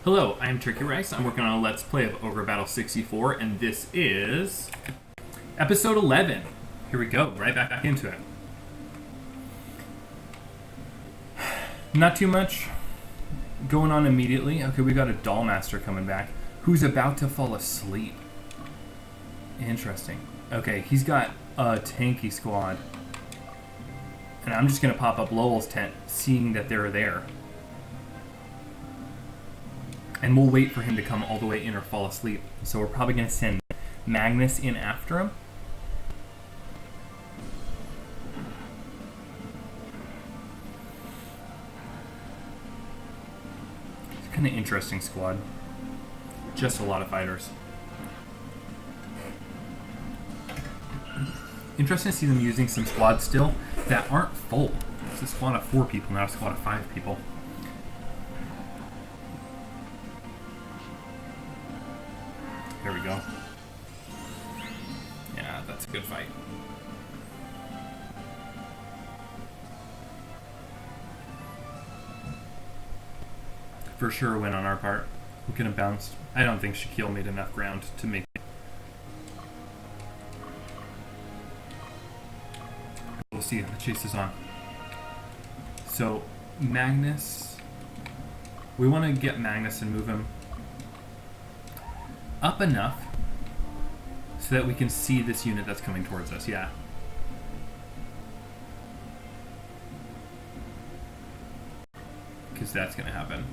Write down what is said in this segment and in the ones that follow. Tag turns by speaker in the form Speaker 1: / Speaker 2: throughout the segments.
Speaker 1: Hello, I'm Turkey Rice. I'm working on a Let's Play of Ogre Battle 64, and this is episode 11. Here we go, right back into it. Not too much going on immediately. Okay, we got a Doll Master coming back who's about to fall asleep. Interesting. Okay, he's got a tanky squad. And I'm just going to pop up Lowell's tent, seeing that they're there. And we'll wait for him to come all the way in or fall asleep. So we're probably going to send Magnus in after him. It's kind of interesting squad. Just a lot of fighters. Interesting to see them using some squads still that aren't full. It's a squad of 4 people, not a squad of 5 people. There we go. Yeah, that's a good fight. For sure a win on our part. We could have bounced. I don't think Shaquille made enough ground to make it. We'll see how the chase is on. So, Magnus. We want to get Magnus and move him up enough so that we can see this unit that's coming towards us, yeah. Because that's going to happen.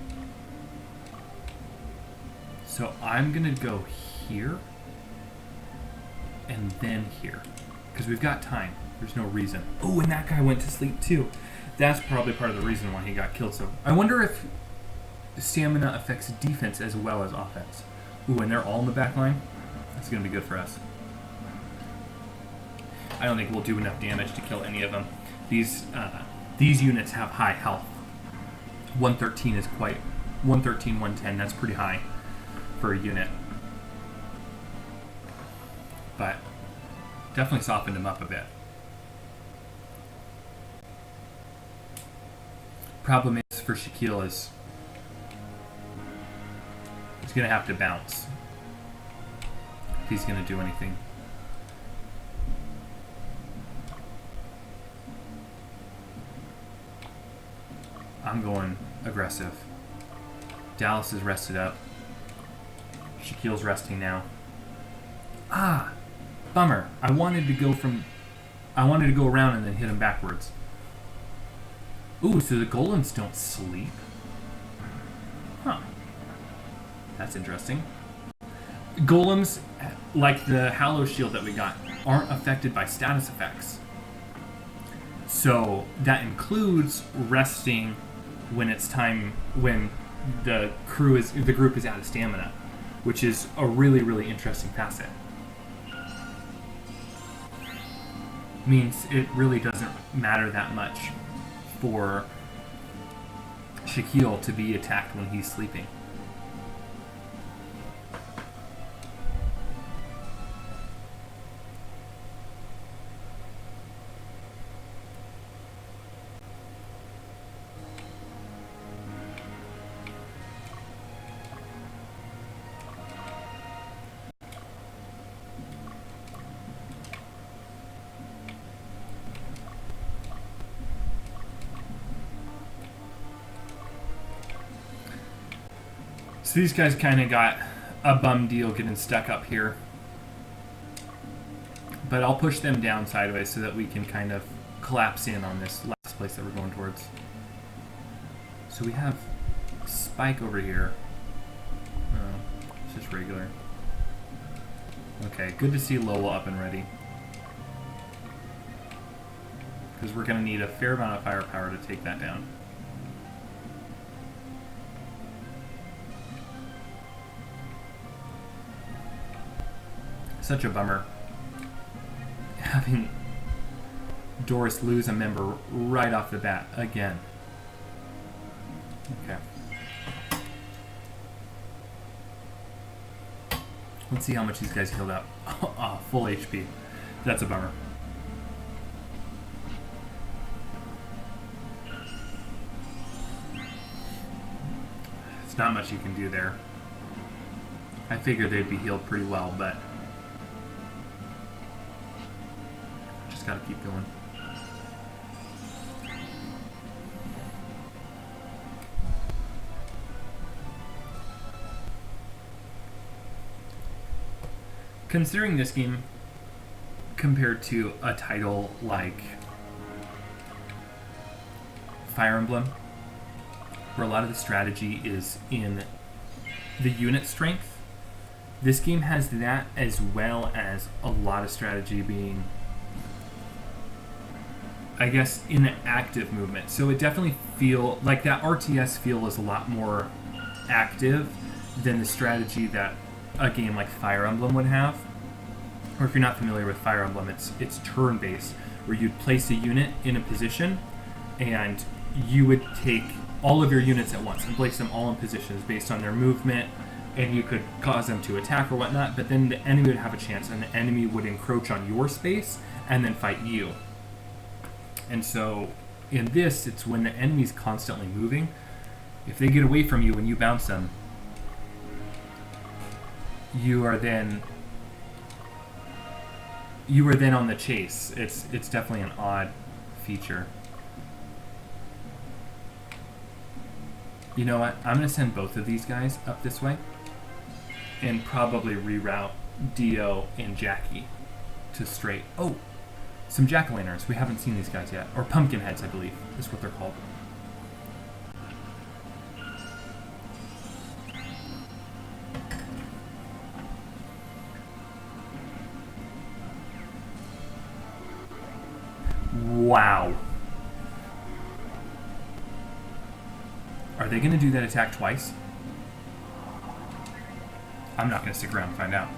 Speaker 1: So I'm going to go here and then here. Because we've got time. There's no reason. Oh, and that guy went to sleep too. That's probably part of the reason why he got killed. So I wonder if stamina affects defense as well as offense. Ooh, and they're all in the back line? That's going to be good for us. I don't think we'll do enough damage to kill any of them. These units have high health. 113 is quite... 113, 110, that's pretty high for a unit. But definitely softened them up a bit. Problem is for Shaquille is he's going to have to bounce if he's going to do anything. I'm going aggressive. Dallas is rested up. Shaquille's resting now. Ah! Bummer. I wanted to go around and then hit him backwards. Ooh, so the golems don't sleep. Huh. That's interesting. Golems, like the Hallow Shield that we got, aren't affected by status effects. So that includes resting when it's time, when the group is out of stamina, which is a really, really interesting facet. Means it really doesn't matter that much for Shaquille to be attacked when he's sleeping. So these guys kind of got a bum deal getting stuck up here. But I'll push them down sideways so that we can kind of collapse in on this last place that we're going towards. So we have Spike over here. Oh, it's just regular. Okay, good to see Lola up and ready. Because we're going to need a fair amount of firepower to take that down. Such a bummer having Doris lose a member right off the bat again. Okay. Let's see how much these guys healed up. Oh, full HP. That's a bummer. There's not much you can do there. I figured they'd be healed pretty well, but just gotta keep going. Considering this game compared to a title like Fire Emblem, where a lot of the strategy is in the unit strength, this game has that as well as a lot of strategy being, I guess, in the active movement. So it definitely feel like that RTS feel is a lot more active than the strategy that a game like Fire Emblem would have. Or if you're not familiar with Fire Emblem, it's turn-based, where you'd place a unit in a position and you would take all of your units at once and place them all in positions based on their movement, and you could cause them to attack or whatnot, but then the enemy would have a chance, and the enemy would encroach on your space and then fight you. And so in this, it's when the enemy's constantly moving. If they get away from you when you bounce them, you are then on the chase. It's definitely an odd feature. You know what? I'm going to send both of these guys up this way and probably reroute Dio and Jackie to straight. Oh, some jack-o'-lanterns. We haven't seen these guys yet. Or pumpkin heads, I believe, is what they're called. Wow. Are they going to do that attack twice? I'm not going to stick around and find out.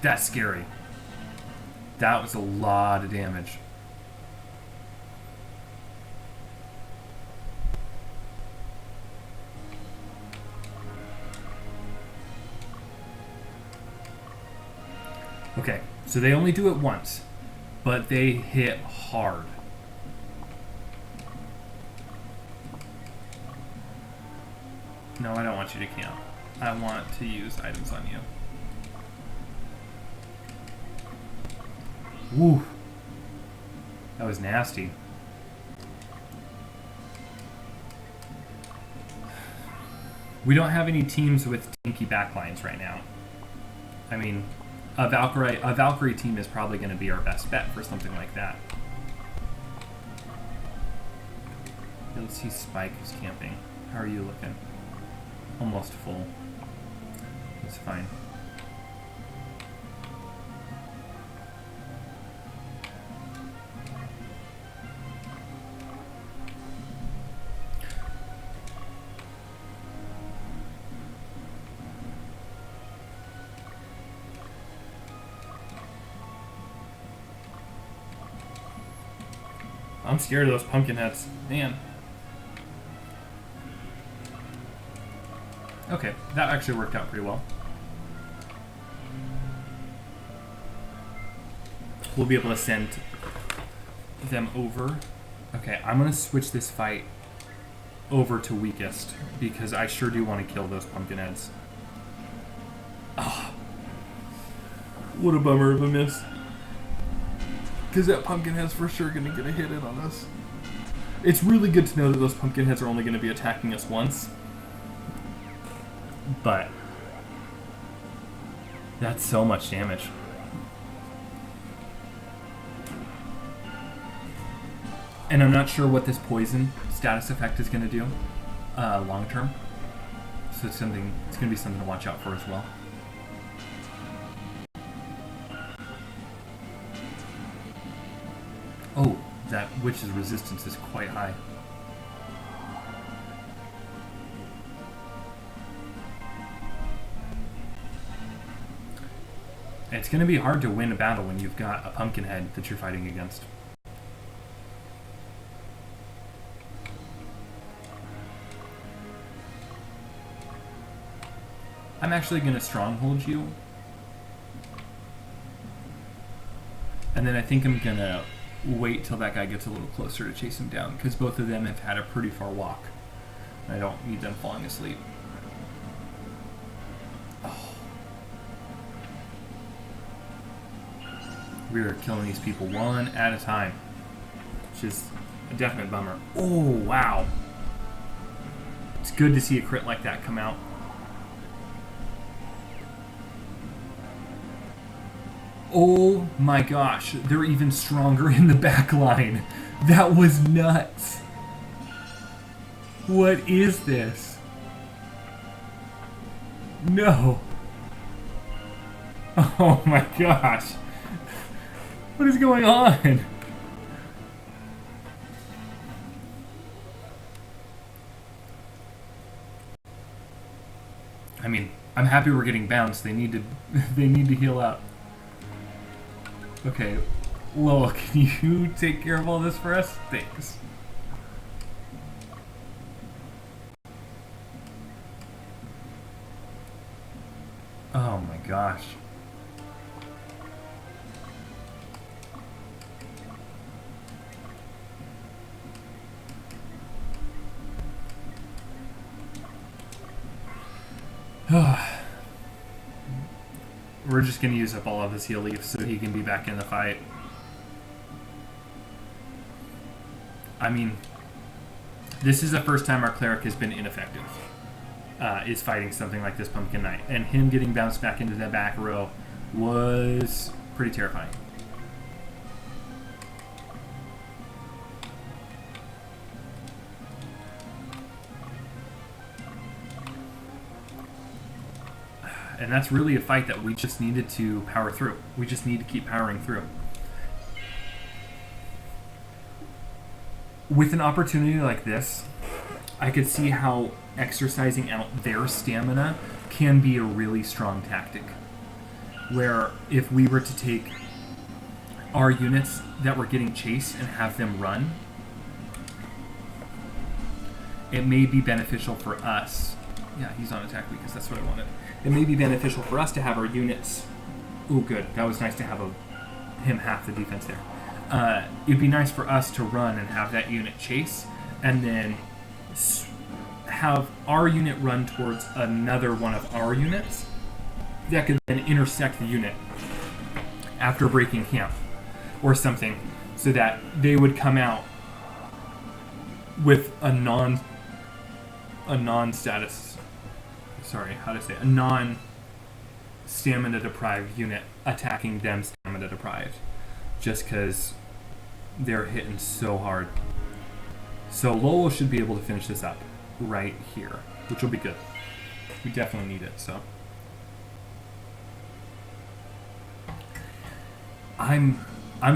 Speaker 1: That's scary. That was a lot of damage. Okay, so they only do it once, but they hit hard. No, I don't want you to camp. I want to use items on you. Woo! That was nasty. We don't have any teams with tanky backlines right now. I mean, a Valkyrie team is probably going to be our best bet for something like that. Let's see, Spike is camping. How are you looking? Almost full. That's fine. I'm scared of those pumpkin heads. Man. Okay, that actually worked out pretty well. We'll be able to send them over. Okay, I'm going to switch this fight over to weakest because I sure do want to kill those pumpkin heads. Ah, what a bummer of a miss. Because that pumpkin head's for sure going to get a hit in on us. It's really good to know that those pumpkin heads are only going to be attacking us once. But that's so much damage. And I'm not sure what this poison status effect is going to do long term. So it's going to be something to watch out for as well. Oh, that witch's resistance is quite high. It's going to be hard to win a battle when you've got a pumpkin head that you're fighting against. I'm actually going to stronghold you. And then I think I'm going to wait till that guy gets a little closer to chase him down, because both of them have had a pretty far walk. I don't need them falling asleep. Oh. We're killing these people one at a time, which is a definite bummer. Oh, wow. It's good to see a crit like that come out. Oh my gosh, they're even stronger in the back line. That was nuts. What is this? No. Oh my gosh. What is going on? I mean, I'm happy we're getting bounced. They need to heal up. Okay, Lowell, can you take care of all this for us? Thanks. Oh my gosh. We're just going to use up all of his heal leaves so he can be back in the fight. I mean, this is the first time our cleric has been ineffective, is fighting something like this Pumpkin Knight. And him getting bounced back into that back row was pretty terrifying. And that's really a fight that we just needed to power through. We just need to keep powering through. With an opportunity like this, I could see how exercising out their stamina can be a really strong tactic. Where if we were to take our units that were getting chased and have them run, it may be beneficial for us. Yeah, he's on attack because that's what I wanted. It may be beneficial for us to have our units. Oh, good. That was nice to have him half the defense there. It'd be nice for us to run and have that unit chase, and then have our unit run towards another one of our units that could then intersect the unit after breaking camp or something, so that they would come out with a non-status. Sorry, how to say it? A non-stamina deprived unit attacking them stamina deprived, just because they're hitting so hard. So Lolo should be able to finish this up right here, which will be good. We definitely need it. So I'm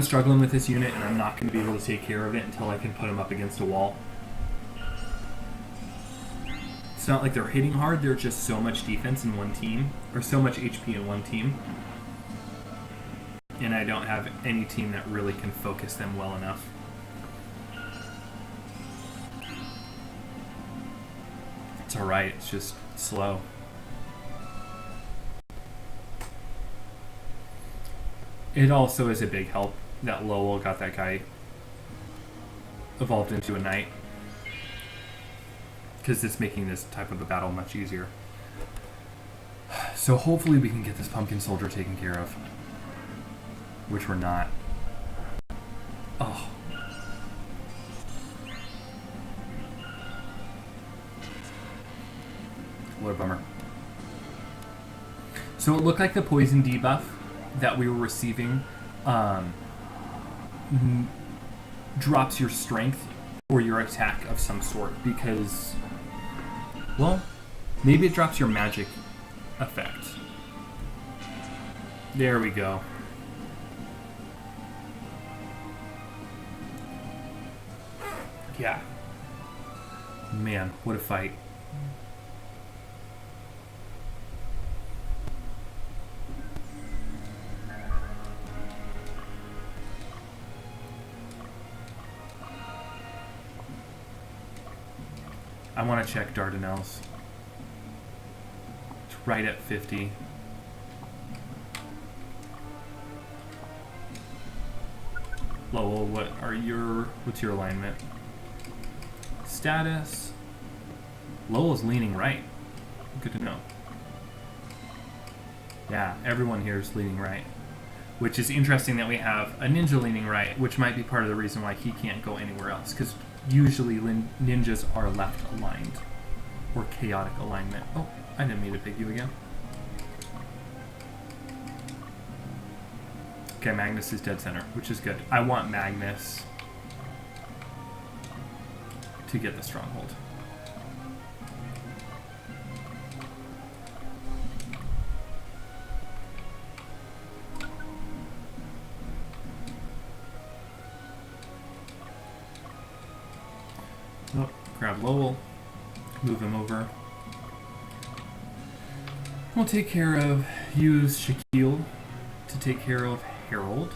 Speaker 1: struggling with this unit, and I'm not going to be able to take care of it until I can put him up against a wall. It's not like they're hitting hard, they're just so much defense in one team, or so much HP in one team. And I don't have any team that really can focus them well enough. It's alright, it's just slow. It also is a big help that Lowell got that guy evolved into a knight, because it's making this type of a battle much easier. So hopefully we can get this pumpkin soldier taken care of, which we're not. Oh. What a bummer. So it looked like the poison debuff that we were receiving drops your strength or your attack of some sort, because, well, maybe it drops your magic effect. There we go. Yeah. Man, what a fight. I want to check Dardanelles. It's right at 50. Lowell, what's your alignment? Status. Lowell's leaning right. Good to know. Yeah, everyone here is leaning right. Which is interesting that we have a ninja leaning right, which might be part of the reason why he can't go anywhere else. Because usually ninjas are left aligned. Or chaotic alignment. Oh, I didn't mean to pick you again. Okay, Magnus is dead center, which is good. I want Magnus to get the stronghold. Oh, grab Lowell, move him over. We'll take care of, use Shaquille to take care of Harold.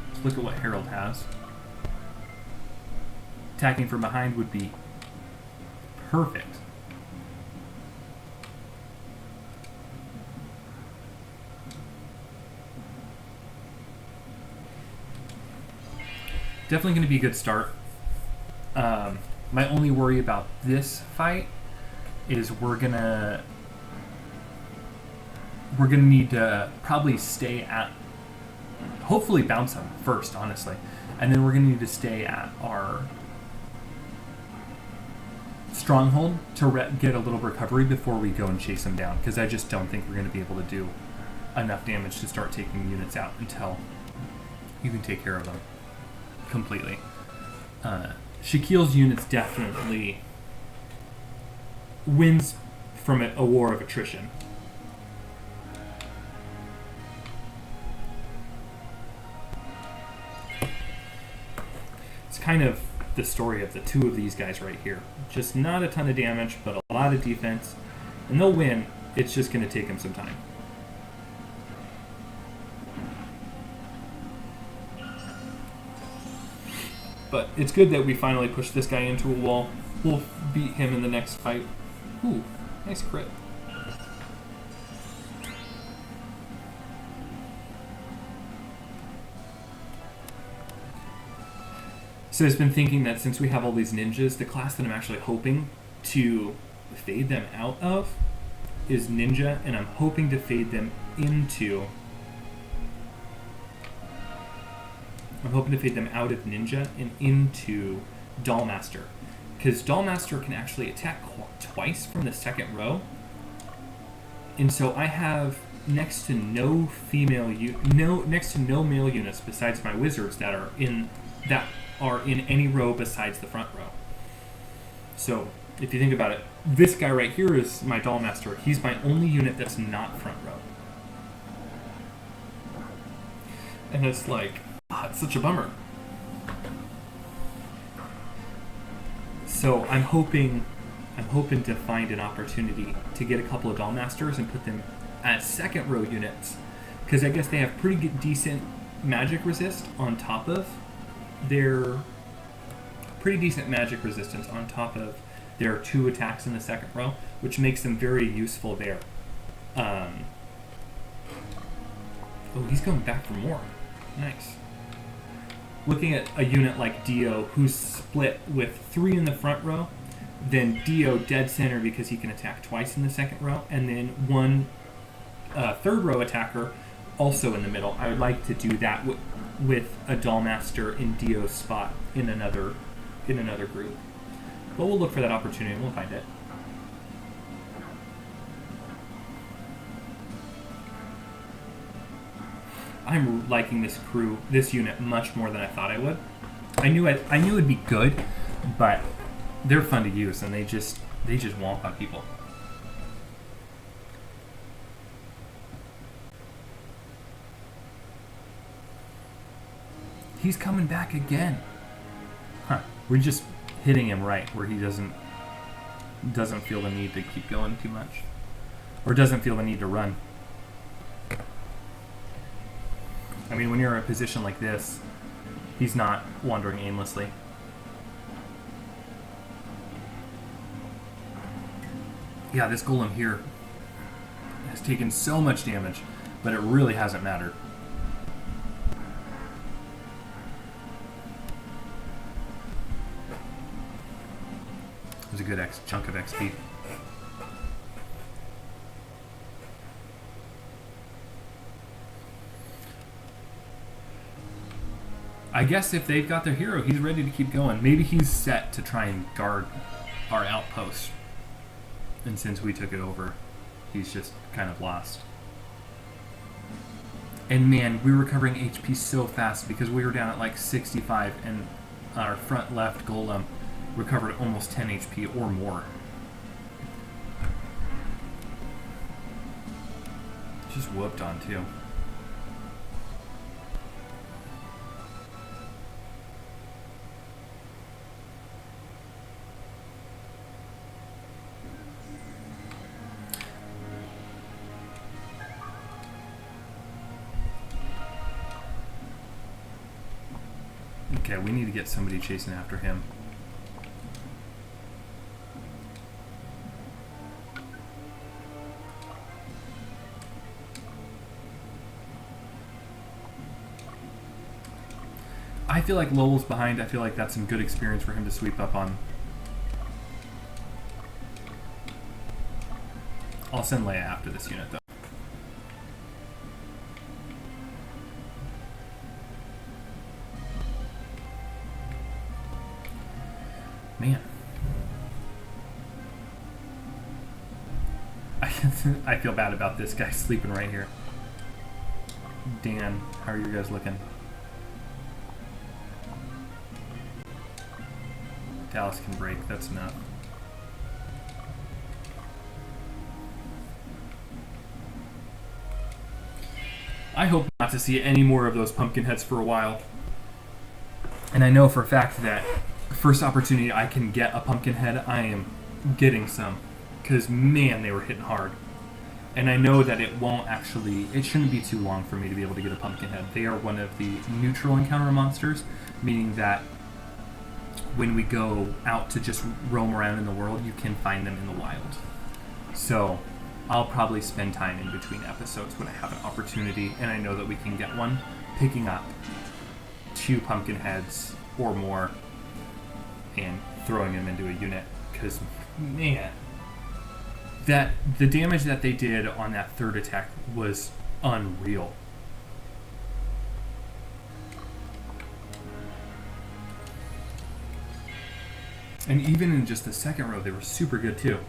Speaker 1: Let's look at what Harold has. Attacking from behind would be perfect. Definitely going to be a good start. My only worry about this fight is we're gonna need to probably stay at, hopefully bounce him first, honestly, and then we're gonna need to stay at our stronghold to get a little recovery before we go and chase him down, because I just don't think we're gonna be able to do enough damage to start taking units out until you can take care of them completely. Shaquille's units definitely wins from a war of attrition. It's kind of the story of the two of these guys right here. Just not a ton of damage, but a lot of defense. And they'll win. It's just going to take them some time. But it's good that we finally pushed this guy into a wall. We'll beat him in the next fight. Ooh, nice crit. So I've been thinking that since we have all these ninjas, the class that I'm actually hoping to fade them out of is ninja, and I'm hoping to fade them into... I'm hoping to fade them out of ninja and into Dollmaster. Because Dollmaster can actually attack twice from the second row. And so I have next to no male units besides my wizards that are in any row besides the front row. So if you think about it, this guy right here is my Dollmaster. He's my only unit that's not front row. And it's like, it's such a bummer. So I'm hoping to find an opportunity to get a couple of Dollmasters and put them as second row units, because I guess they have pretty good, decent magic resist on top of their resistance on top of their 2 attacks in the second row, which makes them very useful there. Oh, he's coming back for more. Nice. Looking at a unit like Dio, who's split with 3 in the front row, then Dio dead center because he can attack twice in the second row, and then 1 third row attacker also in the middle. I would like to do that with a Dollmaster in Dio's spot in another group. But we'll look for that opportunity and we'll find it. I'm liking this unit much more than I thought I would. I knew it'd be good, but they're fun to use and they just womp on people. He's coming back again. Huh. We're just hitting him right where he doesn't feel the need to keep going too much. Or doesn't feel the need to run. I mean, when you're in a position like this, he's not wandering aimlessly. Yeah, this golem here has taken so much damage, but it really hasn't mattered. was a good chunk of XP. I guess if they've got their hero, he's ready to keep going. Maybe he's set to try and guard our outpost. And since we took it over, he's just kind of lost. And man, we were recovering HP so fast because we were down at like 65 and our front left golem recovered almost 10 HP or more. Just whooped on too. Okay, we need to get somebody chasing after him. I feel like Lowell's behind. I feel like that's some good experience for him to sweep up on. I'll send Leia after this unit, though. Man. I feel bad about this guy sleeping right here. Dan, how are you guys looking? Dallas can break, that's enough. I hope not to see any more of those pumpkin heads for a while. And I know for a fact that first opportunity I can get a pumpkin head, I am getting some. Because man, they were hitting hard. And I know that it shouldn't be too long for me to be able to get a pumpkin head. They are one of the neutral encounter monsters, meaning that when we go out to just roam around in the world, you can find them in the wild. So I'll probably spend time in between episodes when I have an opportunity and I know that we can get one, picking up 2 pumpkin heads or more and throwing them into a unit. Because, man, that the damage that they did on that third attack was unreal. And even in just the second row, they were super good too.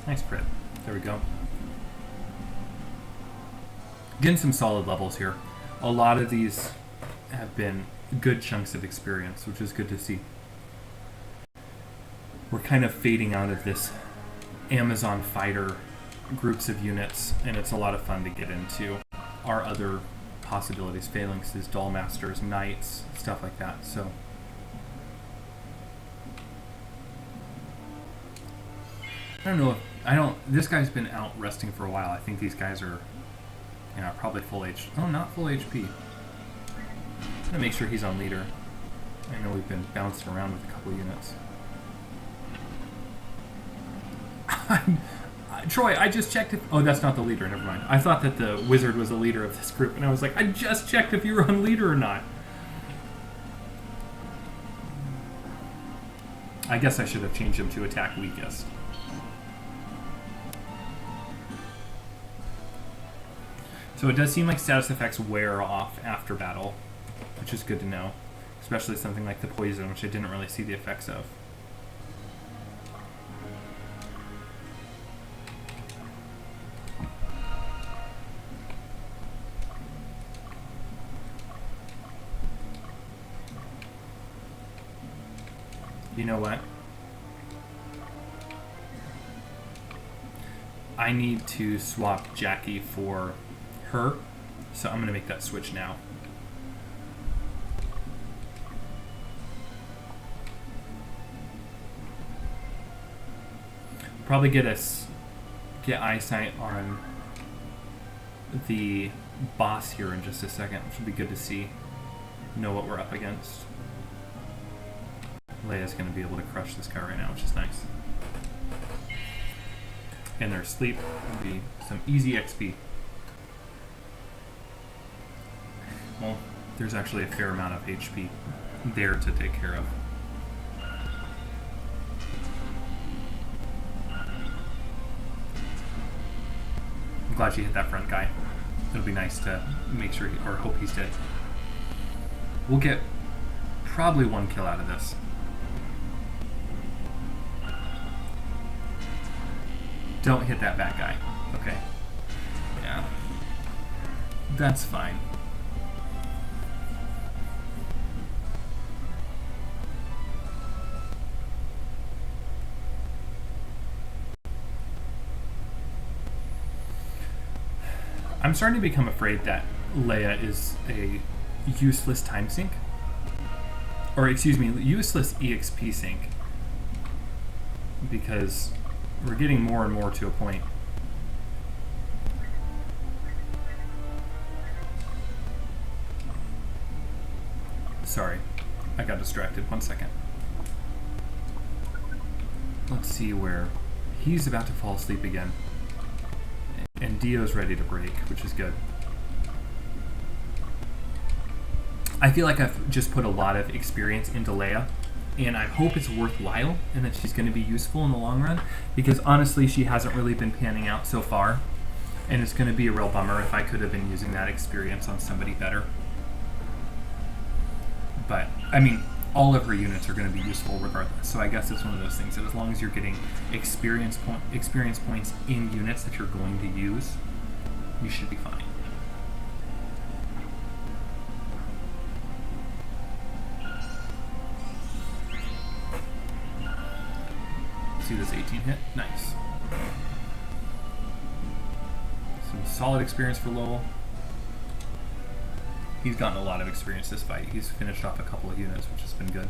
Speaker 1: Nice crit. There we go. Getting some solid levels here. A lot of these have been good chunks of experience, which is good to see. We're kind of fading out of this Amazon fighter groups of units, and it's a lot of fun to get into our other possibilities, phalanxes, dollmasters, knights, stuff like that. So this guy's been out resting for a while. I think these guys are probably full HP. Oh, not full HP. I'm gonna make sure he's on leader. I know we've been bouncing around with a couple units. Troy, I just checked if... Oh, that's not the leader. Never mind. I thought that the wizard was the leader of this group, and I was like, I just checked if you were on leader or not. I guess I should have changed him to attack weakest. So it does seem like status effects wear off after battle, which is good to know. Especially something like the poison, which I didn't really see the effects of. You know what? I need to swap Jackie for her, so I'm going to make that switch now. Probably get eyesight on the boss here in just a second, which would be good to know what we're up against. Leia's going to be able to crush this guy right now, which is nice. And their sleep will be some easy XP. Well, there's actually a fair amount of HP there to take care of. I'm glad she hit that front guy. It'll be nice to make sure, or hope he's dead. We'll get probably 1 kill out of this. Don't hit that bad guy. Okay. Yeah. That's fine. I'm starting to become afraid that Leia is a useless time sink. Or, excuse me, useless EXP sink. Because we're getting more and more to a point. Sorry, I got distracted. 1 second. Let's see where he's about to fall asleep again. And Dio's ready to break, which is good. I feel like I've just put a lot of experience into Leia, and I hope it's worthwhile and that she's going to be useful in the long run, because honestly she hasn't really been panning out so far, and it's going to be a real bummer if I could have been using that experience on somebody better. But, I mean, all of her units are going to be useful regardless, so I guess it's one of those things that as long as you're getting experience points in units that you're going to use, you should be fine. See this 18 hit? Nice. Some solid experience for Lowell. He's gotten a lot of experience this fight. He's finished off a couple of units, which has been good.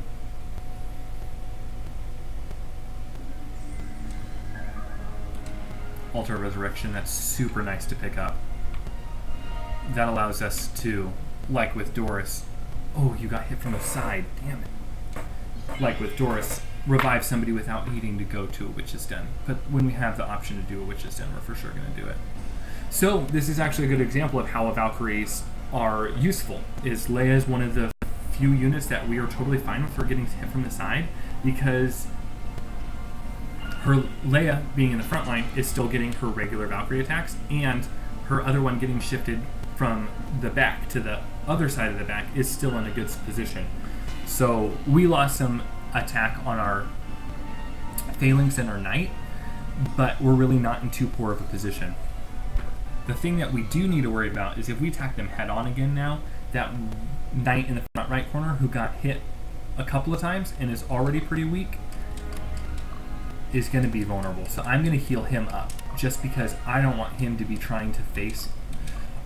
Speaker 1: Altar of Resurrection, that's super nice to pick up. That allows us to, like with Doris... Oh, you got hit from the side. Damn it. Like with Doris, revive somebody without needing to go to a Witch's Den. But when we have the option to do a Witch's Den, we're for sure going to do it. So, this is actually a good example of how Valkyries are useful. Is Leia is one of the few units that we are totally fine with her getting hit from the side, because her Leia being in the front line is still getting her regular Valkyrie attacks, and her other one getting shifted from the back to the other side of the back is still in a good position. So we lost some attack on our Phalanx and our Knight, but we're really not in too poor of a position. The thing that we do need to worry about is if we attack them head on again now, that Knight in the front right corner who got hit a couple of times and is already pretty weak is going to be vulnerable. So I'm going to heal him up just because I don't want him to be trying to face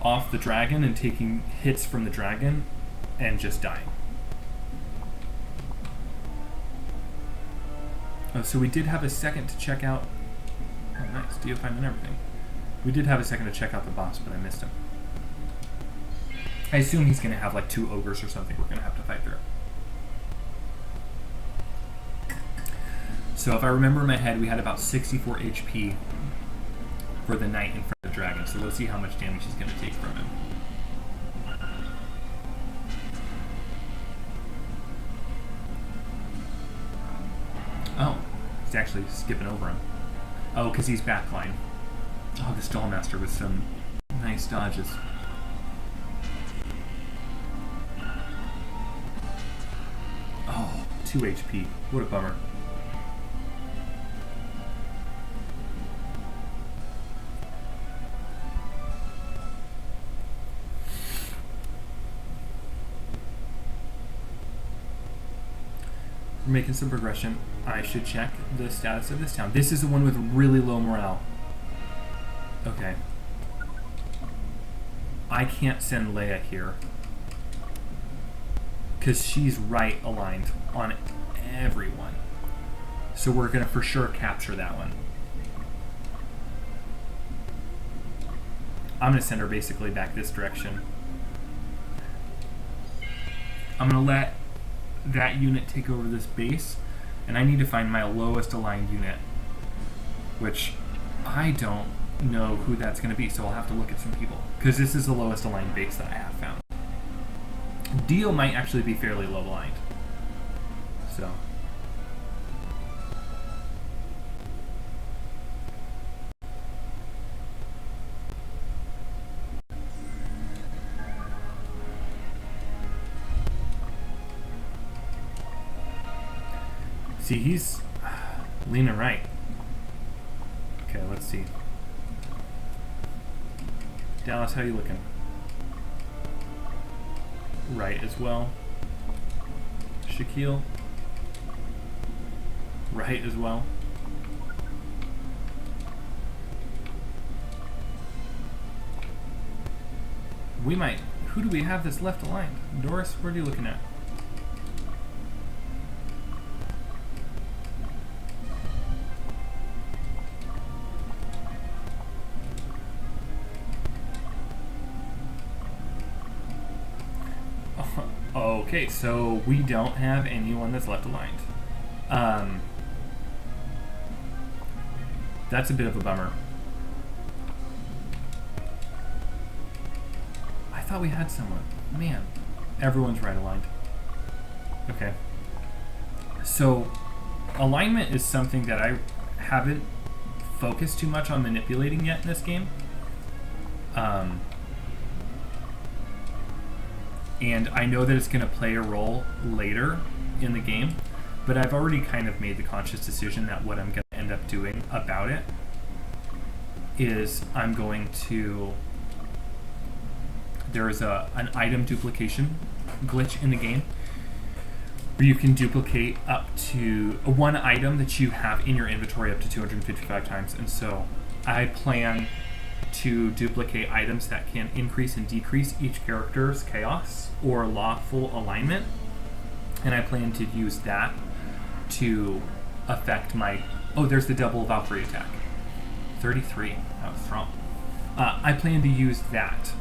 Speaker 1: off the dragon and taking hits from the dragon and just dying. Oh, so we did have a second to check out. Oh, nice. Deofine and everything. We did have a second to check out the boss, but I missed him. I assume he's going to have like 2 ogres or something we're going to have to fight through. So if I remember in my head, we had about 64 HP for the Knight in front of the dragon. So let's see how much damage he's going to take from him. Oh, he's actually skipping over him. Oh, because he's backline. Oh, the Stallmaster with some nice dodges. Oh, 2 HP. What a bummer. We're making some progression. I should check the status of this town. This is the one with really low morale. Okay. I can't send Leia here because she's right aligned on everyone. So we're going to for sure capture that one. I'm going to send her basically back this direction. I'm going to let that unit take over this base, and I need to find my lowest aligned unit, which I don't know who that's going to be, so I'll have to look at some people, because this is the lowest aligned base that I have found. Dio might actually be fairly low aligned. So. See, he's leaning right. Okay, let's see. Dallas, how you looking? Right as well. Shaquille. Right as well. We might... Who do we have that's left aligned? Doris, what are you looking at? Okay, so we don't have anyone that's left aligned. That's a bit of a bummer. I thought we had someone. Man, everyone's right aligned. Okay. So, alignment is something that I haven't focused too much on manipulating yet in this game. And I know that it's going to play a role later in the game, but I've already kind of made the conscious decision that what I'm going to end up doing about it is I'm going to... There's an item duplication glitch in the game where you can duplicate up to one item that you have in your inventory up to 255 times, and so I plan to duplicate items that can increase and decrease each character's chaos or lawful alignment, and I plan to use that to affect my... Oh, there's the double Valkyrie attack. 33. That was strong. I plan to use that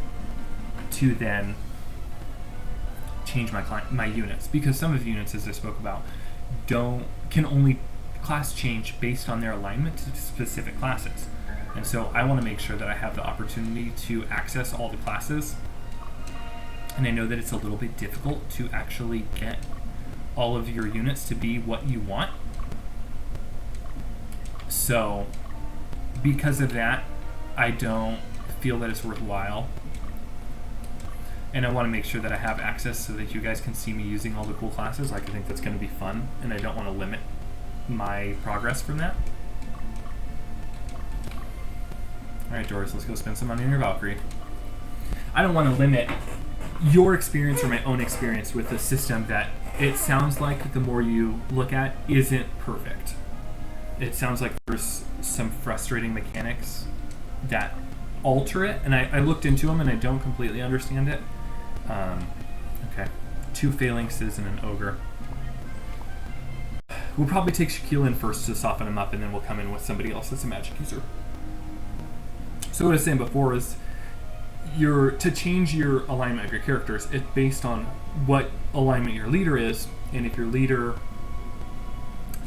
Speaker 1: to then change my units, because some of the units, as I spoke about, can only class change based on their alignment to specific classes. And so I want to make sure that I have the opportunity to access all the classes. And I know that it's a little bit difficult to actually get all of your units to be what you want. So because of that, I don't feel that it's worthwhile. And I want to make sure that I have access so that you guys can see me using all the cool classes. Like, I think that's going to be fun, and I don't want to limit my progress from that. Alright, Doris, let's go spend some money on your Valkyrie. I don't want to limit your experience or my own experience with a system that it sounds like the more you look at isn't perfect. It sounds like there's some frustrating mechanics that alter it, and I looked into them and I don't completely understand it. Okay. 2 phalanxes and an ogre. We'll probably take Shaquille in first to soften him up, and then we'll come in with somebody else that's a magic user. So what I was saying before is, to change your alignment of your characters, it's based on what alignment your leader is, and if your leader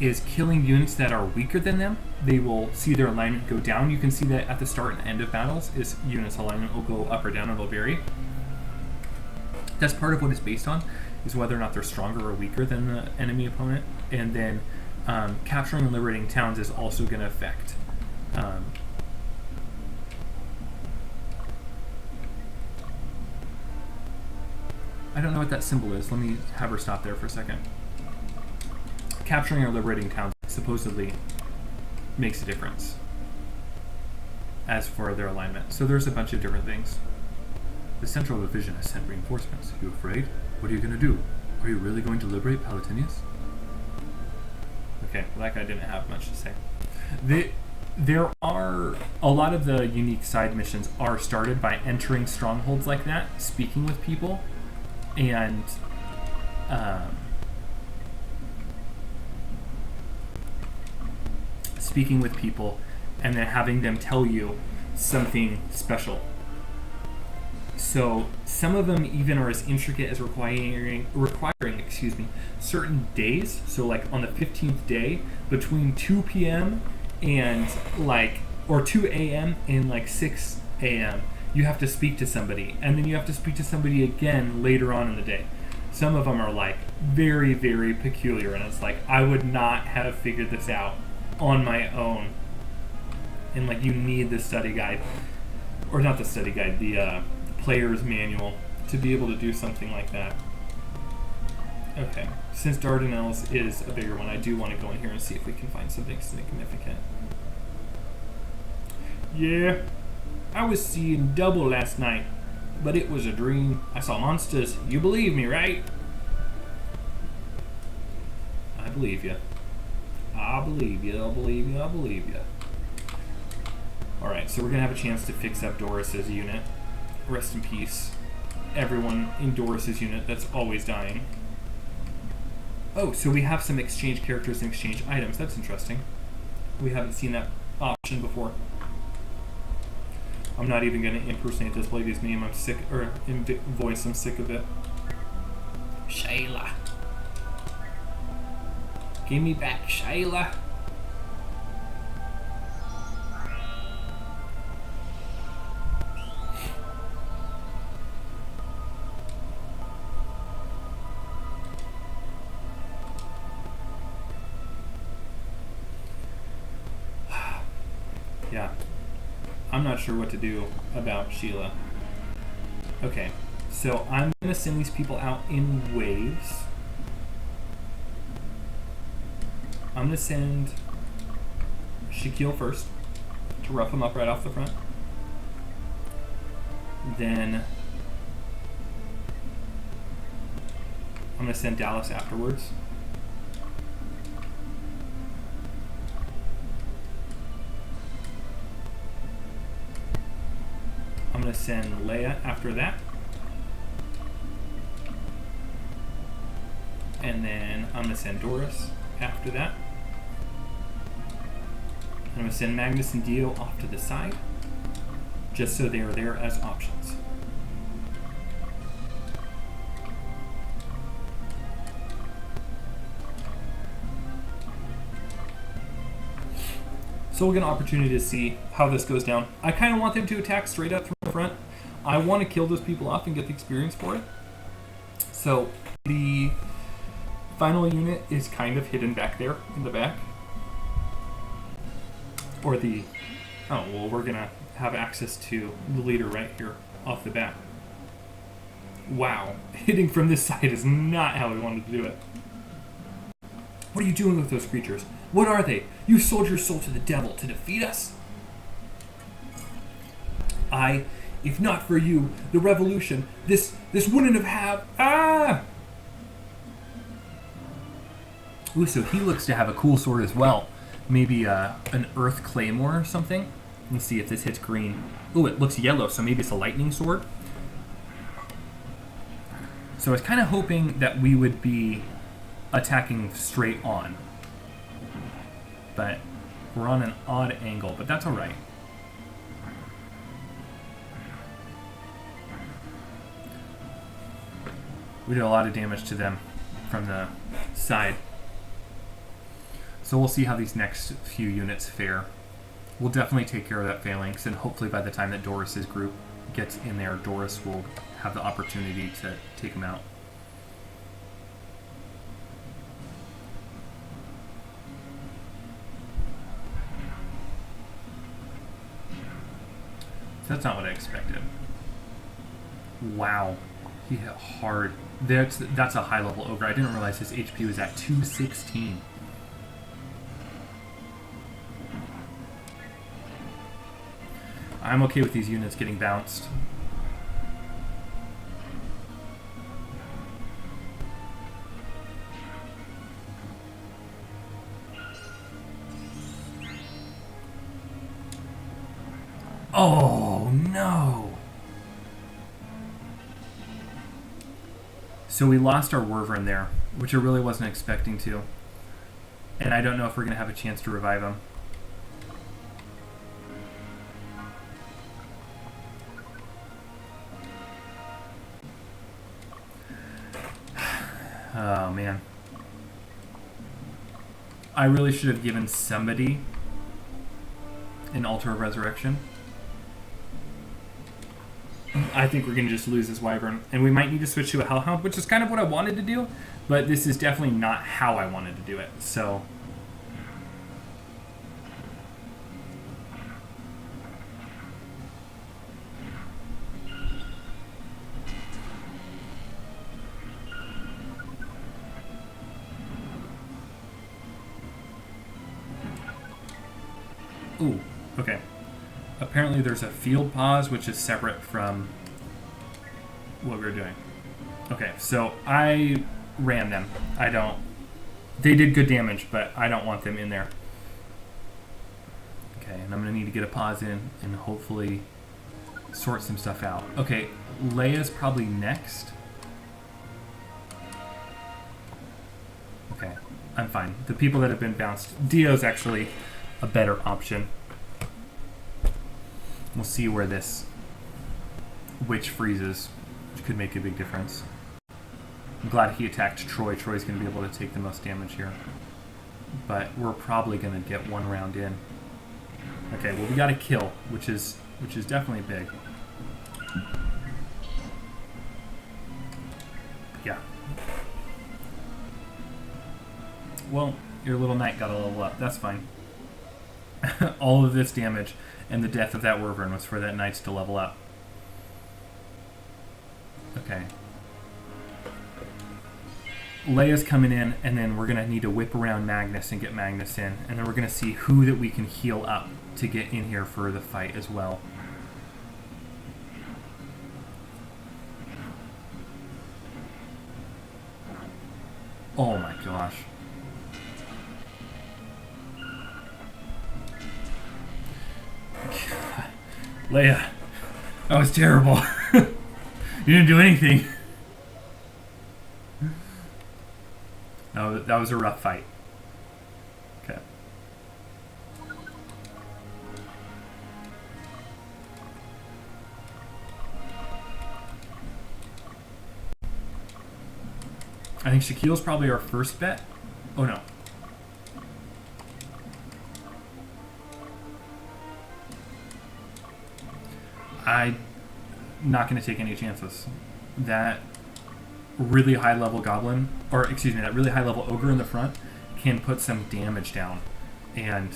Speaker 1: is killing units that are weaker than them, they will see their alignment go down. You can see that at the start and end of battles, is units' alignment will go up or down, and they'll vary. That's part of what it's based on, is whether or not they're stronger or weaker than the enemy opponent. And then capturing and liberating towns is also going to affect I don't know what that symbol is. Let me have her stop there for a second. Capturing or liberating towns supposedly makes a difference as for their alignment. So there's a bunch of different things. The Central Division has sent reinforcements. You afraid? What are you going to do? Are you really going to liberate Palatinius? Okay, well, that guy didn't have much to say. There are a lot of the unique side missions are started by entering strongholds like that, speaking with people, and and then having them tell you something special. So some of them even are as intricate as requiring certain days. So like on the 15th day, between 2 p.m. and or 2 a.m. and 6 a.m. you have to speak to somebody, and then you have to speak to somebody again later on in the day. Some of them are like very, very peculiar, and it's like I would not have figured this out on my own. And like you need the study guide, or not the study guide, the player's manual to be able to do something like that. Okay, since Dardanelles is a bigger one, I do want to go in here and see if we can find something significant. Yeah, I was seeing double last night, but it was a dream. I saw monsters. You believe me, right? I believe you. I believe you. I believe you. I believe you. Alright, so we're going to have a chance to fix up Doris's unit. Rest in peace. Everyone in Doris's unit that's always dying. Oh, so we have some exchange characters and exchange items. That's interesting. We haven't seen that option before. I'm not even going to impersonate this lady's name. I'm sick, or in voice, I'm sick of it. Shayla. Give me back Shayla. Yeah. I'm not sure what to do about Sheila. Okay, so I'm going to send these people out in waves. I'm going to send Shaquille first to rough him up right off the front. Then I'm going to send Dallas afterwards. I'm going to send Leia after that. And then I'm going to send Doris after that. I'm going to send Magnus and Dio off to the side, just so they are there as options. So we'll get an opportunity to see how this goes down. I kind of want them to attack straight up from the front. I want to kill those people off and get the experience for it. So the final unit is kind of hidden back there in the back. Or the... Oh, well, we're going to have access to the leader right here off the bat. Wow. Hitting from this side is not how we wanted to do it. What are you doing with those creatures? What are they? You sold your soul to the devil to defeat us? If not for you, the revolution, this wouldn't have Ah! Ooh, so he looks to have a cool sword as well. Maybe an earth claymore or something. Let's see if this hits green. Ooh, it looks yellow, so maybe it's a lightning sword. So I was kind of hoping that we would be attacking straight on. But we're on an odd angle, but that's alright. We did a lot of damage to them from the side. So we'll see how these next few units fare. We'll definitely take care of that phalanx, and hopefully by the time that Doris's group gets in there, Doris will have the opportunity to take them out. That's not what I expected. Wow. He hit hard. That's a high level ogre. I didn't realize his HP was at 216. I'm okay with these units getting bounced. Oh, no. So we lost our Wyvern there, which I really wasn't expecting to. And I don't know if we're going to have a chance to revive him. Oh, man. I really should have given somebody an Altar of Resurrection. I think we're going to just lose this wyvern. And we might need to switch to a hellhound, which is kind of what I wanted to do. But this is definitely not how I wanted to do it. So... Ooh, okay. Apparently there's a field pause, which is separate from what we're doing. Okay, so I ran them. I don't... They did good damage, but I don't want them in there. Okay, and I'm going to need to get a pause in and hopefully sort some stuff out. Okay, Leia's probably next. Okay, I'm fine. The people that have been bounced... Dio's actually a better option. We'll see where this witch freezes, which could make a big difference. I'm glad he attacked Troy. Troy's going to be able to take the most damage here. But we're probably going to get one round in. Okay, well we got a kill, which is definitely big. Yeah. Well, your little knight got a level up. That's fine. All of this damage and the death of that wyvern was for that knights to level up. Okay. Leia's coming in, and then we're going to need to whip around Magnus and get Magnus in. And then we're going to see who that we can heal up to get in here for the fight as well. Oh my gosh. Leia, that was terrible. You didn't do anything. No, that was a rough fight. Okay. I think Shaquille's probably our first bet. Oh no. I'm not going to take any chances. That really high level goblin, or excuse me, that really high level ogre in the front can put some damage down. And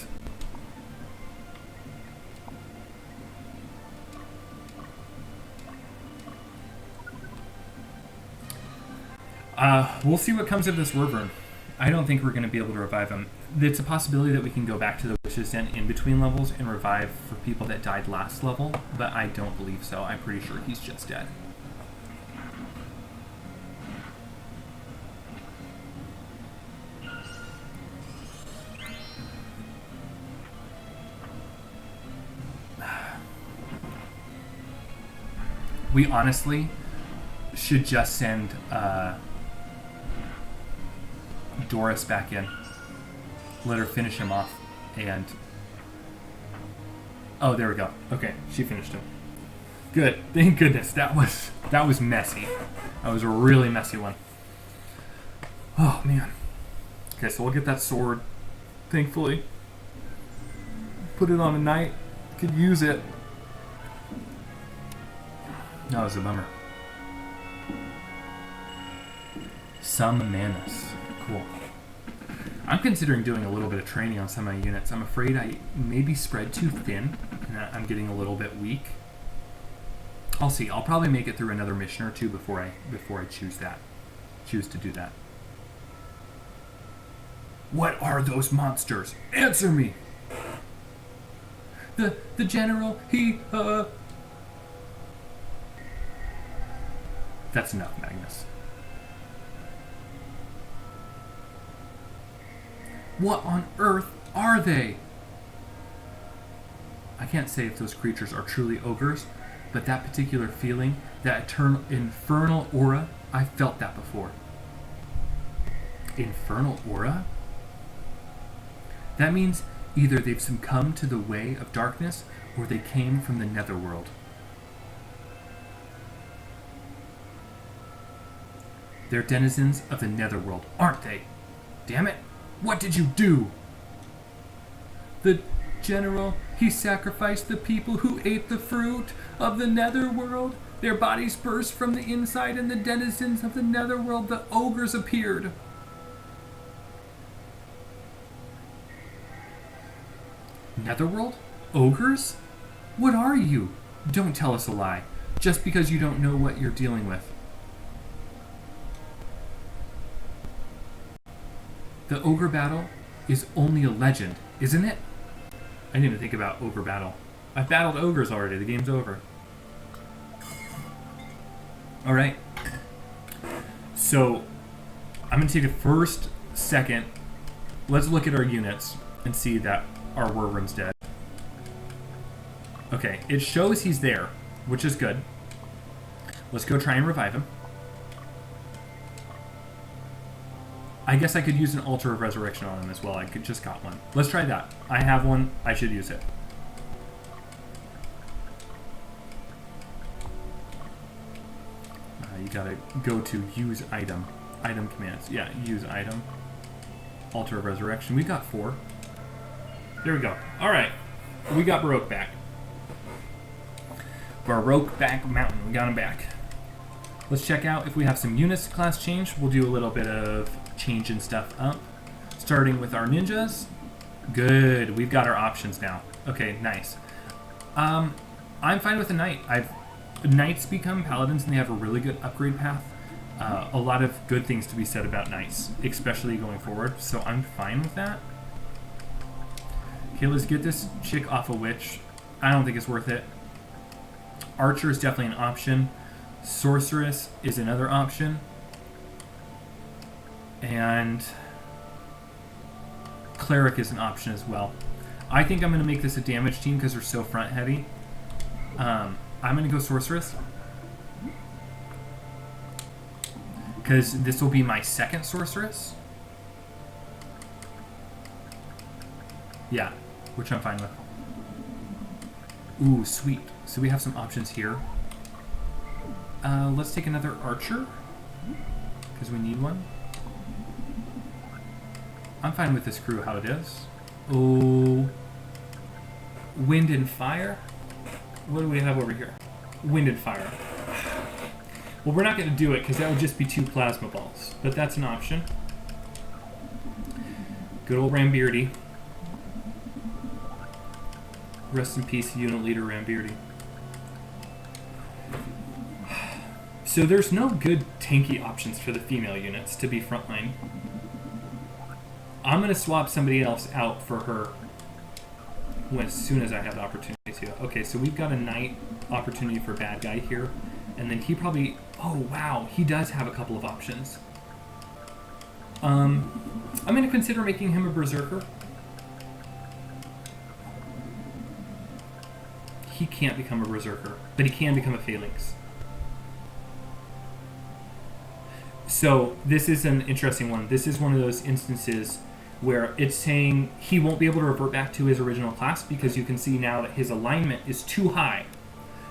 Speaker 1: we'll see what comes of this wyvern. I don't think we're going to be able to revive him. It's a possibility that we can go back to the Witch's Den in between levels and revive for people that died last level, but I don't believe so. I'm pretty sure he's just dead. We honestly should just send Doris back in. Let her finish him off. And... oh, there we go. Okay, she finished him. Good. Thank goodness. That was messy. That was a really messy one. Oh, man. Okay, so we'll get that sword. Thankfully. Put it on a knight. Could use it. That was a bummer. Some Manus. Cool. I'm considering doing a little bit of training on some of my units. I'm afraid I maybe spread too thin, and I'm getting a little bit weak. I'll see. I'll probably make it through another mission or two before I choose to do that. What are those monsters? Answer me! The general, That's enough, Magnus. What on earth are they? I can't say if those creatures are truly ogres, but that particular feeling, that eternal infernal aura, I felt that before. Infernal aura? That means either they've succumbed to the way of darkness, or they came from the netherworld. They're denizens of the netherworld, aren't they? Damn it! What did you do? The general, he sacrificed the people who ate the fruit of the netherworld. Their bodies burst from the inside, and the denizens of the netherworld, the ogres, appeared. Netherworld? Ogres? What are you? Don't tell us a lie, just because you don't know what you're dealing with. The ogre battle is only a legend, isn't it? I didn't even think about ogre battle. I've battled ogres already. The game's over. Alright. So, I'm going to take a first second. Let's look at our units and see that our Whirlroom's dead. Okay, it shows he's there, which is good. Let's go try and revive him. I guess I could use an Altar of Resurrection on him as well. I could just got one. Let's try that. I have one. I should use it. You gotta go to use item. Item commands. Yeah, use item. Altar of Resurrection. We got 4. There we go. Alright. We got Baroque back. Baroque back mountain. We got him back. Let's check out if we have some units class change. We'll do a little bit of changing stuff up. Starting with our ninjas. Good. We've got our options now. Okay, nice. I'm fine with a knight. Knights become paladins and they have a really good upgrade path. A lot of good things to be said about knights, especially going forward. So I'm fine with that. Okay, let's get this chick off a witch. I don't think it's worth it. Archer is definitely an option. Sorceress is another option. And Cleric is an option as well. I think I'm going to make this a damage team because they're so front heavy. I'm going to go Sorceress. Because this will be my second Sorceress. Yeah, which I'm fine with. Ooh, sweet. So we have some options here. Let's take another Archer. Because we need one. I'm fine with this crew how it is. Oh. Wind and Fire. What do we have over here? Wind and Fire. Well, we're not going to do it because that would just be 2 plasma balls. But that's an option. Good old Rambeardy. Rest in peace, unit leader Rambeardy. So there's no good tanky options for the female units to be frontline. I'm going to swap somebody else out for her as soon as I have the opportunity to. Okay, so we've got a knight opportunity for bad guy here. And then he probably... Oh, wow. He does have a couple of options. I'm going to consider making him a berserker. He can't become a berserker, but he can become a phalanx. So this is an interesting one. This is one of those instances where it's saying he won't be able to revert back to his original class because you can see now that his alignment is too high.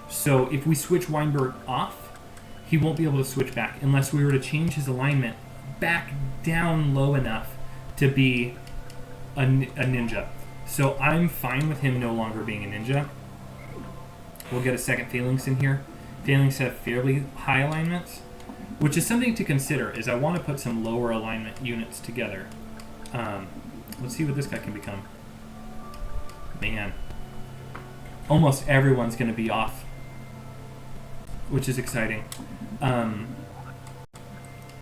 Speaker 1: So if we switch Weinberg off, he won't be able to switch back unless we were to change his alignment back down low enough to be a ninja. So I'm fine with him no longer being a ninja. We'll get a second phalanx in here. Phalanx have fairly high alignments, which is something to consider, is I want to put some lower alignment units together. Let's see what this guy can become. Man. Almost everyone's going to be off, which is exciting.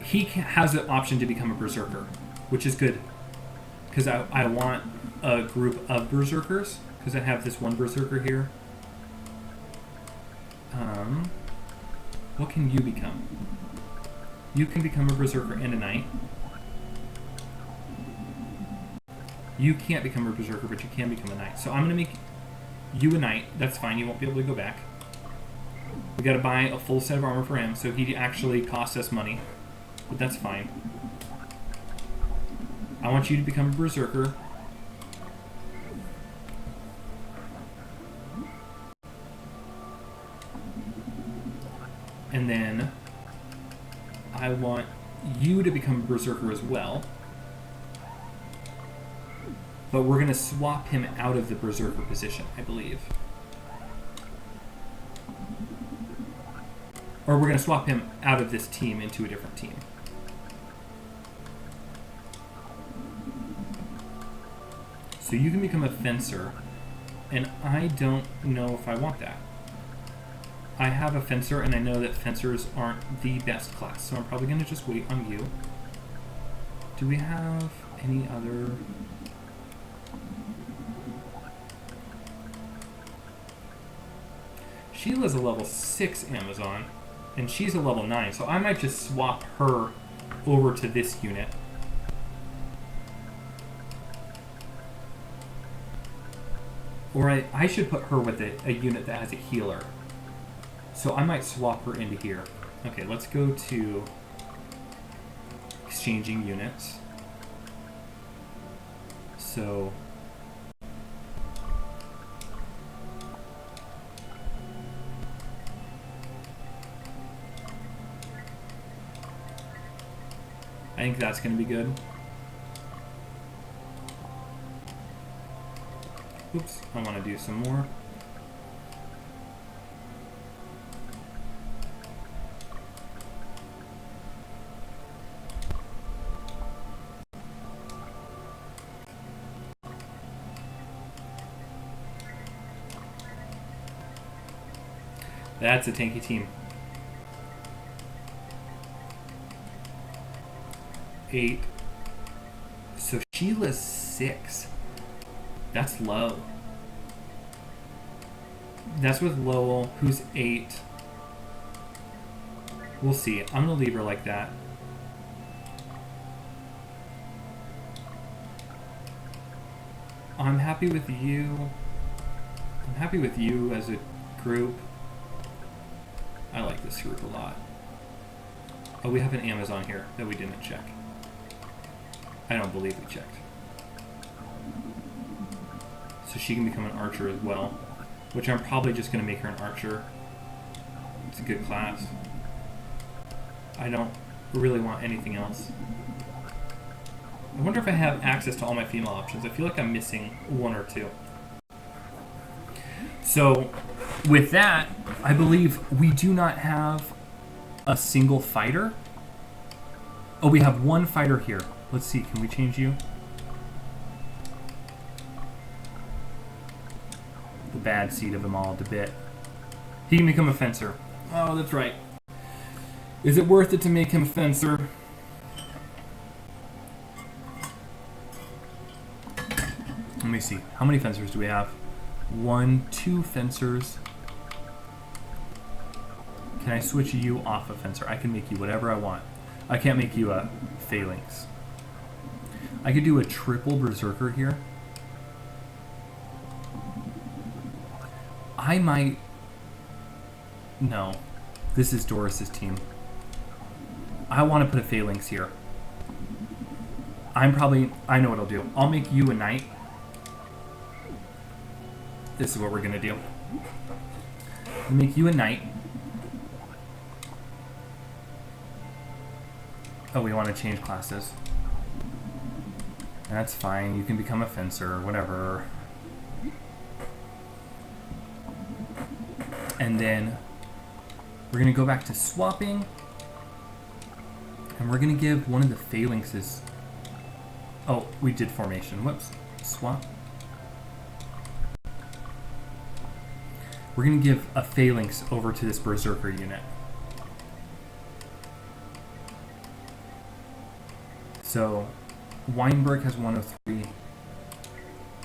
Speaker 1: He has the option to become a berserker, which is good, because I want a group of berserkers, because I have this one berserker here. What can you become? You can become a berserker and a knight. You can't become a berserker, but you can become a knight. So I'm going to make you a knight. That's fine. You won't be able to go back. We got to buy a full set of armor for him, so he actually costs us money. But that's fine. I want you to become a berserker. And then I want you to become a berserker as well. But we're going to swap him out of the berserker position, I believe. Or we're going to swap him out of this team into a different team. So you can become a fencer, and I don't know if I want that. I have a fencer, and I know that fencers aren't the best class, so I'm probably going to just wait on you. Do we have any other... Sheila's a level 6 Amazon, and she's a level 9, so I might just swap her over to this unit. Or I should put her with a unit that has a healer. So I might swap her into here. Okay, let's go to exchanging units. So I think that's going to be good. Oops, I want to do some more. That's a tanky team. 8. So Sheila's 6. That's low. That's with Lowell, who's 8. We'll see. I'm going to leave her like that. I'm happy with you. I'm happy with you as a group. I like this group a lot. Oh, we have an Amazon here that we didn't check. I don't believe we checked. So she can become an archer as well, which I'm probably just going to make her an archer. It's a good class. I don't really want anything else. I wonder if I have access to all my female options. I feel like I'm missing one or two. So with that, I believe we do not have a single fighter. Oh, we have one fighter here. Let's see, can we change you? The bad seed of them all, Debit. He can become a fencer. Oh, that's right. Is it worth it to make him a fencer? Let me see. How many fencers do we have? 1, 2 fencers. Can I switch you off a fencer? I can make you whatever I want. I can't make you a phalanx. I could do a triple berserker here. I might... No. This is Doris's team. I want to put a phalanx here. I know what I'll do. I'll make you a knight. This is what we're going to do. I'll make you a knight. Oh, we want to change classes. That's fine. You can become a fencer, whatever. And then we're going to go back to swapping. And we're going to give one of the phalanxes... Oh, we did formation. Whoops. Swap. We're going to give a phalanx over to this berserker unit. So Weinberg has 103.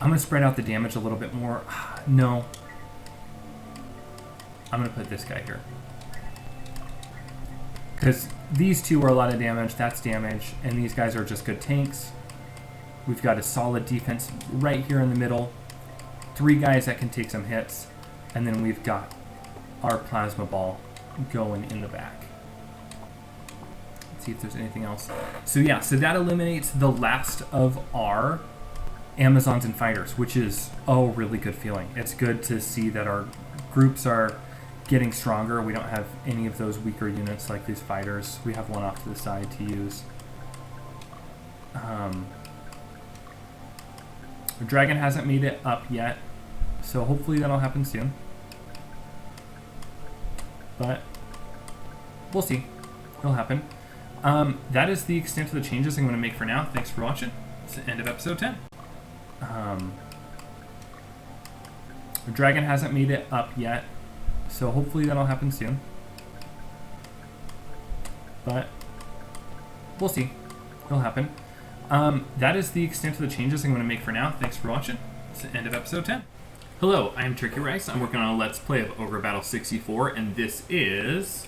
Speaker 1: I'm going to spread out the damage a little bit more. No. I'm going to put this guy here. Because these two are a lot of damage, that's damage, and these guys are just good tanks. We've got a solid defense right here in the middle. 3 guys that can take some hits. And then we've got our plasma ball going in the back. Let's see if there's anything else. So yeah, so that eliminates the last of our Amazons and fighters, which is a really good feeling. It's good to see that our groups are getting stronger. We don't have any of those weaker units like these fighters. We have one off to the side to use. The dragon hasn't made it up yet, so hopefully that'll happen soon. But we'll see. It'll happen. That is the extent of the changes I'm going to make for now. Thanks for watching. It's the end of episode 10. The dragon hasn't made it up yet, so hopefully that'll happen soon. But we'll see. It'll happen. That is the extent of the changes I'm going to make for now. Thanks for watching. It's the end of episode 10. Hello, I am Turkey Rice. I'm working on a Let's Play of Ogre Battle 64, and this is